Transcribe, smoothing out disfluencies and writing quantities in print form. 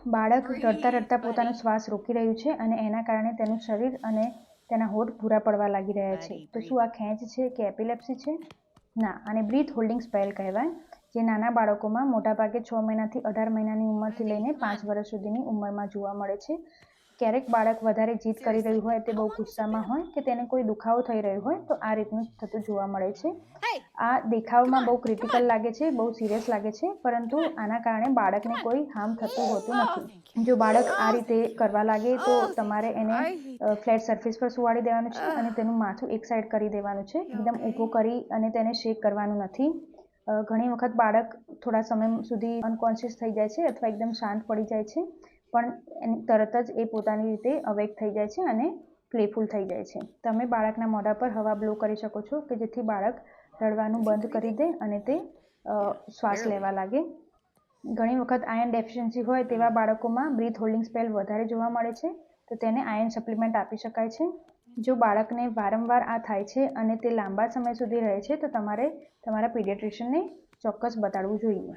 બાળક રડતા રડતા પોતાનો શ્વાસ રોકી રહ્યું છે અને એના કારણે તેનું શરીર અને તેના હોઠ ભૂરા પડવા લાગી રહ્યા છે. તો શું આ ખેંચ છે કે એપિલેપ્સી છે? ના, આને બ્રીથ હોલ્ડિંગ સ્પેલ કહેવાય, જે નાના બાળકોમાં મોટાભાગે 6 મહિનાથી 18 મહિનાની ઉંમરથી લઈને 5 વર્ષ સુધીની ઉંમરમાં જોવા મળે છે. ક્યારેક બાળક વધારે જીદ કરી રહ્યું હોય, તે બહુ ગુસ્સામાં હોય કે તેને કોઈ દુખાવો થઈ રહ્યો હોય તો આ રીતનું થતું જોવા મળે છે. આ દેખાવમાં બહુ ક્રિટિકલ લાગે છે, બહુ સિરિયસ લાગે છે, પરંતુ આના કારણે બાળકને કોઈ હાર્મ થતું હોતું નથી. જો બાળક આ રીતે કરવા લાગે તો તમારે એને ફ્લેટ સરફેસ પર સુવાડી દેવાનું છે અને તેનું માથું એક સાઈડ કરી દેવાનું છે. એકદમ ઊભું કરી અને તેને શેક કરવાનું નથી. ઘણી વખત બાળક થોડા સમય સુધી અનકોન્શિયસ થઈ જાય છે અથવા એકદમ શાંત પડી જાય છે, પણ તરત જ એ પોતાની રીતે અવેક થઈ જાય છે અને પ્લેફુલ થઈ જાય છે. તમે બાળકના મોઢા પર હવા બ્લો કરી શકો છો કે જેથી બાળક રડવાનું બંધ કરી દે અને તે શ્વાસ લેવા લાગે. ઘણી વખત આયર્ન ડેફિશિયન્સી હોય તેવા બાળકોમાં બ્રીથ હોલ્ડિંગ સ્પેલ વધારે જોવા મળે છે, તો તેને આયર્ન સપ્લિમેન્ટ આપી શકાય છે. જો બાળકને વારંવાર આ થાય છે અને તે લાંબા સમય સુધી રહે છે તો તમારે તમારા પીડિયાટ્રિશિયનને ચોક્કસ બતાડવું જોઈએ.